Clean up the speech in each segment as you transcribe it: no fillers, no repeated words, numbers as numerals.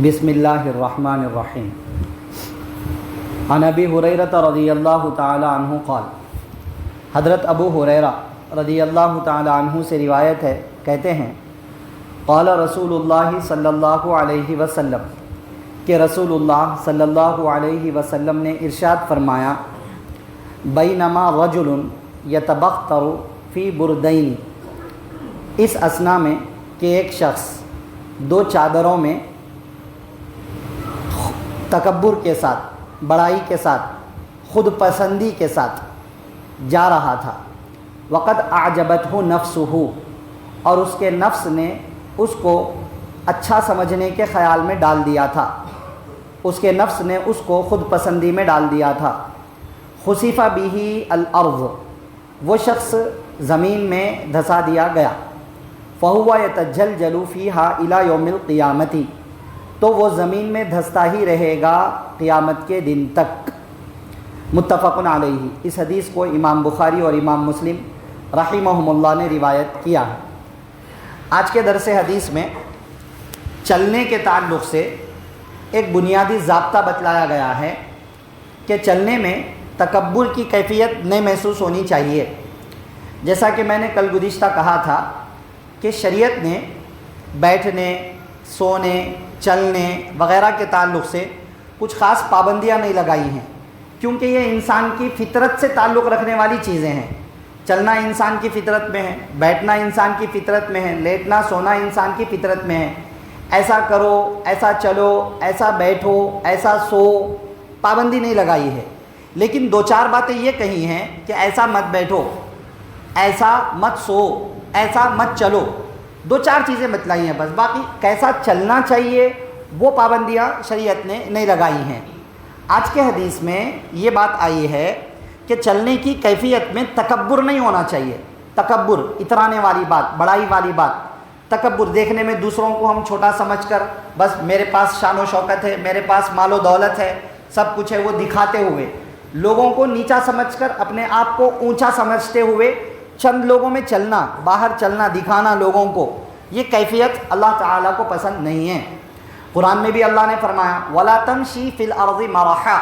بسم اللہ الرحمن الرحیم عن ابی ہریرہ رضی اللہ تعالی عنہ قال، حضرت ابو ہریرہ رضی اللہ تعالی عنہ سے روایت ہے، کہتے ہیں قال رسول اللہ صلی اللہ علیہ وسلم، کہ رسول اللہ صلی اللہ علیہ وسلم نے ارشاد فرمایا، بینما رجل یتبختر فی بردین، اس اثنا میں کہ ایک شخص دو چادروں میں تکبر کے ساتھ، بڑائی کے ساتھ، خود پسندی کے ساتھ جا رہا تھا، وقد اعجبتہ نفسہ، اور اس کے نفس نے اس کو اچھا سمجھنے کے خیال میں ڈال دیا تھا، اس کے نفس نے اس کو خود پسندی میں ڈال دیا تھا، خسف بہ الارض، وہ شخص زمین میں دھسا دیا گیا، فہو یتجلجل فیہا الی یوم القیامۃ، تو وہ زمین میں دھستا ہی رہے گا قیامت کے دن تک۔ متفق علیہ، اس حدیث کو امام بخاری اور امام مسلم رحمہم اللہ نے روایت کیا ہے۔ آج کے درس حدیث میں چلنے کے تعلق سے ایک بنیادی ضابطہ بتلایا گیا ہے کہ چلنے میں تکبر کی کیفیت نہیں محسوس ہونی چاہیے۔ جیسا کہ میں نے کل گزشتہ کہا تھا کہ شریعت نے بیٹھنے، سونے، چلنے وغیرہ کے تعلق سے کچھ خاص پابندیاں نہیں لگائی ہیں، کیونکہ یہ انسان کی فطرت سے تعلق رکھنے والی چیزیں ہیں۔ چلنا انسان کی فطرت میں ہے، بیٹھنا انسان کی فطرت میں ہے، لیٹنا سونا انسان کی فطرت میں ہے۔ ایسا کرو، ایسا چلو، ایسا بیٹھو، ایسا سو، پابندی نہیں لگائی ہے، لیکن دو چار باتیں یہ کہی ہیں کہ ایسا مت بیٹھو، ایسا مت سو، ایسا مت چلو، دو چار چیزیں بتلائی ہیں بس، باقی کیسا چلنا چاہیے وہ پابندیاں شریعت نے نہیں لگائی ہیں۔ آج کے حدیث میں یہ بات آئی ہے کہ چلنے کی کیفیت میں تکبر نہیں ہونا چاہیے۔ تکبر، اترانے والی بات، بڑائی والی بات، تکبر دیکھنے میں دوسروں کو ہم چھوٹا سمجھ کر بس میرے پاس شان و شوکت ہے، میرے پاس مال و دولت ہے، سب کچھ ہے، وہ دکھاتے ہوئے لوگوں کو نیچا سمجھ کر اپنے آپ کو اونچا سمجھتے ہوئے چند لوگوں میں چلنا، باہر چلنا، دکھانا لوگوں کو، یہ کیفیت اللہ تعالیٰ کو پسند نہیں ہے۔ قرآن میں بھی اللہ نے فرمایا وَلَا تَمْشِي فِي الْأَرْضِ مَرَحًا،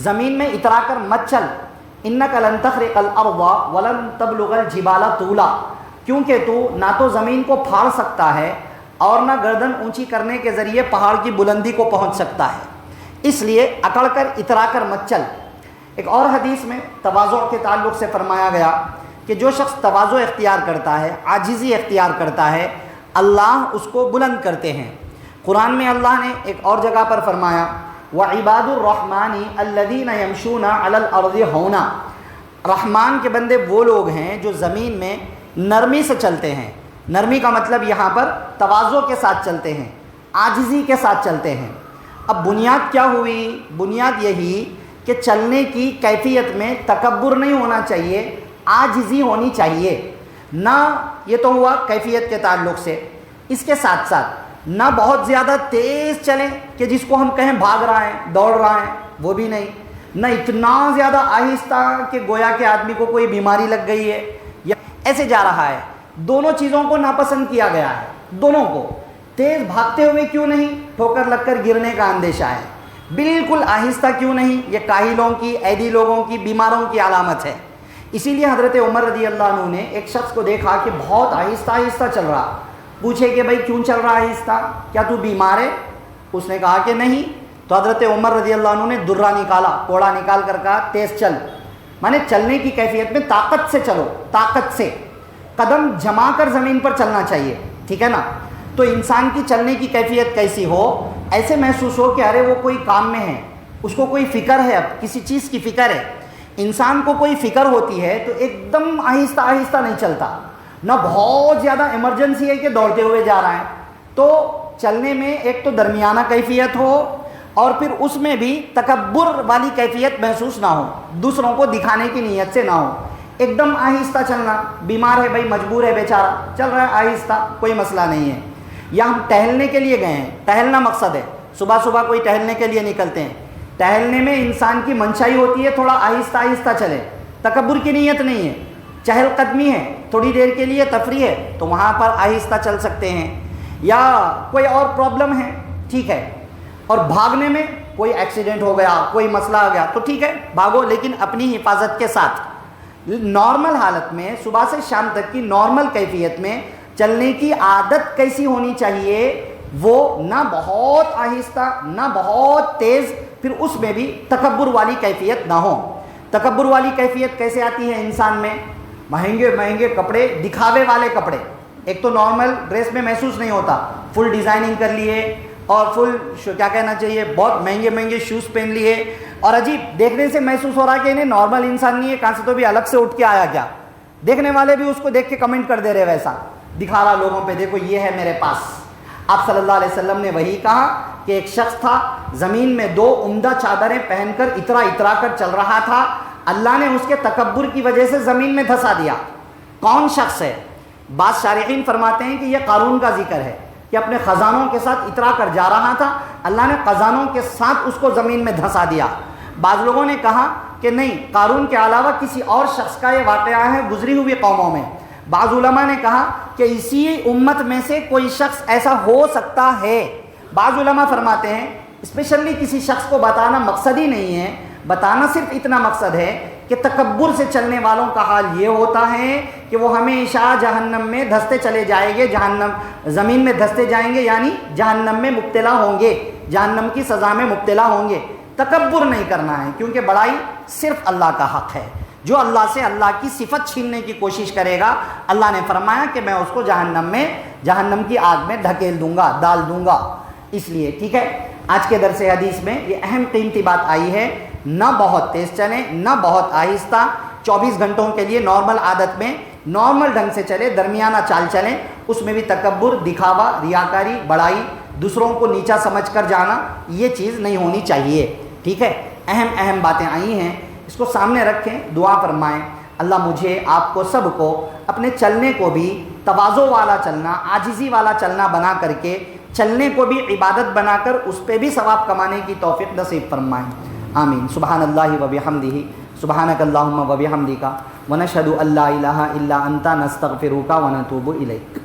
زمین میں اترا کر مت چل، إِنَّكَ لَن تَخْرِقَ الْأَرْضَ وَلَن تَبْلُغَ الْجِبَالَ طُولًا، کیونکہ تو نہ تو زمین کو پھاڑ سکتا ہے اور نہ گردن اونچی کرنے کے ذریعے پہاڑ کی بلندی کو پہنچ سکتا ہے، اس لیے اکڑ کر اترا کر مت چل۔ ایک اور حدیث میں تواضع کے تعلق سے فرمایا گیا کہ جو شخص تواضع اختیار کرتا ہے، عاجزی اختیار کرتا ہے، اللہ اس کو بلند کرتے ہیں۔ قرآن میں اللہ نے ایک اور جگہ پر فرمایا وَعِبَادُ الرَّحْمَنِ الَّذِينَ يَمْشُونَ عَلَى الْأَرْضِ هَوْنًا، رحمان کے بندے وہ لوگ ہیں جو زمین میں نرمی سے چلتے ہیں۔ نرمی کا مطلب یہاں پر تواضع کے ساتھ چلتے ہیں، عاجزی کے ساتھ چلتے ہیں۔ اب بنیاد کیا ہوئی؟ بنیاد یہی کہ چلنے کی کیفیت میں تکبر نہیں ہونا چاہیے، عاجزی ہونی چاہیے۔ نہ یہ تو ہوا کیفیت کے تعلق سے، اس کے ساتھ ساتھ نہ بہت زیادہ تیز چلیں کہ جس کو ہم کہیں بھاگ رہا ہے، دوڑ رہا ہے، وہ بھی نہیں، نہ اتنا زیادہ آہستہ کہ گویا کہ آدمی کو کوئی بیماری لگ گئی ہے یا ایسے جا رہا ہے۔ دونوں چیزوں کو ناپسند کیا گیا ہے، دونوں کو۔ تیز بھاگتے ہوئے کیوں نہیں؟ ٹھوکر لگ کر گرنے کا اندیشہ ہے۔ بالکل آہستہ کیوں نہیں؟ یہ کاہلوں کی، عیدی لوگوں کی، بیماروں کی علامت ہے۔ اسی لیے حضرت عمر رضی اللہ عنہ نے ایک شخص کو دیکھا کہ بہت آہستہ آہستہ چل رہا، پوچھے کہ بھائی کیوں چل رہا آہستہ، کیا تو بیمار ہے؟ اس نے کہا کہ نہیں۔ تو حضرت عمر رضی اللہ عنہ نے درہ نکالا، کوڑا نکال کر کہا تیز چل، مانے چلنے کی کیفیت میں طاقت سے چلو، طاقت سے قدم جما کر زمین پر چلنا چاہیے، ٹھیک ہے نا؟ تو انسان کی چلنے کی کیفیت کیسی ہو؟ ایسے محسوس ہو کہ ارے وہ کوئی کام میں ہے، اس کو کوئی فکر ہے، اب کسی چیز کی فکر ہے۔ انسان کو کوئی فکر ہوتی ہے تو ایک دم آہستہ آہستہ نہیں چلتا، نہ بہت زیادہ ایمرجنسی ہے کہ دوڑتے ہوئے جا رہا ہے۔ تو چلنے میں ایک تو درمیانہ کیفیت ہو، اور پھر اس میں بھی تکبر والی کیفیت محسوس نہ ہو، دوسروں کو دکھانے کی نیت سے نہ ہو۔ ایک دم آہستہ چلنا، بیمار ہے بھائی، مجبور ہے بیچارہ، چل رہا ہے آہستہ، کوئی مسئلہ نہیں ہے۔ یا ہم ٹہلنے کے لیے گئے ہیں، ٹہلنا مقصد ہے، صبح صبح کوئی ٹہلنے کے لیے نکلتے ہیں، ٹہلنے میں انسان کی منشائی ہوتی ہے تھوڑا آہستہ آہستہ چلے، تکبر کی نیت نہیں ہے، چہل قدمی ہے، تھوڑی دیر کے لیے تفریح ہے، تو وہاں پر آہستہ چل سکتے ہیں۔ یا کوئی اور پرابلم ہے، ٹھیک ہے، اور بھاگنے میں کوئی ایکسیڈنٹ ہو گیا, کوئی مسئلہ آ گیا تو ٹھیک ہے بھاگو, لیکن اپنی حفاظت کے ساتھ. نارمل حالت میں صبح سے شام تک کی نارمل کیفیت میں چلنے کی عادت کیسی ہونی چاہیے, وہ نہ بہت آہستہ نہ بہت تیز, پھر اس میں بھی تکبر والی کیفیت نہ ہو. تکبر والی کیفیت کیسے آتی ہے انسان میں؟ مہنگے مہنگے کپڑے, دکھاوے والے کپڑے. ایک تو نارمل ڈریس میں محسوس نہیں ہوتا, فل ڈیزائننگ کر لیے اور فل کیا کہنا چاہیے بہت مہنگے مہنگے شوز پہن لیے, اور عجیب دیکھنے سے محسوس ہو رہا ہے کہ انہیں نارمل انسان نہیں ہے, کہاں سے تو بھی الگ سے اٹھ کے آیا کیا. دیکھنے والے بھی اس کو دیکھ کے کمنٹ کر دے رہے, ویسا دکھا رہا لوگوں پہ, دیکھو یہ ہے میرے پاس. آپ صلی اللہ علیہ وسلم نے وہی کہا کہ ایک شخص تھا زمین میں 2 عمدہ چادریں پہن کر اترا اترا کر چل رہا تھا, اللہ نے اس کے تکبر کی وجہ سے زمین میں دھسا دیا. کون شخص ہے؟ بعض شارحین فرماتے ہیں کہ یہ قارون کا ذکر ہے کہ اپنے خزانوں کے ساتھ اترا کر جا رہا تھا, اللہ نے خزانوں کے ساتھ اس کو زمین میں دھسا دیا. بعض لوگوں نے کہا کہ نہیں, قارون کے علاوہ کسی اور شخص کا یہ واقعہ ہے گزری ہوئی قوموں میں. بعض علماء نے کہا کہ اسی امت میں سے کوئی شخص ایسا ہو سکتا ہے. بعض علماء فرماتے ہیں اسپیشلی کسی شخص کو بتانا مقصد ہی نہیں ہے, بتانا صرف اتنا مقصد ہے کہ تکبر سے چلنے والوں کا حال یہ ہوتا ہے کہ وہ ہمیشہ جہنم میں دھستے چلے جائیں گے, زمین میں دھستے جائیں گے, یعنی جہنم میں مبتلا ہوں گے, جہنم کی سزا میں مبتلا ہوں گے. تکبر نہیں کرنا ہے, کیونکہ بڑائی صرف اللہ کا حق ہے. جو اللہ سے اللہ کی صفت چھیننے کی کوشش کرے گا, اللہ نے فرمایا کہ میں اس کو جہنم کی آگ میں دھکیل دوں گا, ڈال دوں گا. اس لیے ٹھیک ہے, آج کے درس حدیث میں یہ اہم قیمتی بات آئی ہے, نہ بہت تیز چلیں نہ بہت آہستہ. 24 گھنٹوں کے لیے نارمل عادت میں نارمل ڈھنگ سے چلے, درمیانہ چال چلیں. اس میں بھی تکبر, دکھاوا, ریاکاری, بڑائی, دوسروں کو نیچا سمجھ کر جانا, یہ چیز نہیں ہونی چاہیے. ٹھیک ہے, اہم باتیں آئی ہیں, اس کو سامنے رکھیں, دعا فرمائیں. اللہ مجھے آپ کو سب کو اپنے چلنے کو بھی تواضع والا چلنا, عاجزی والا چلنا بنا کر کے, چلنے کو بھی عبادت بنا کر اس پہ بھی ثواب کمانے کی توفیق نصیب فرمائیں. آمین. سبحان اللہ و بحمدہ, سبحانک اللہم و بحمدک, ونشہد ان لا الہ الا انت, نستغفرک و نتوب الیک.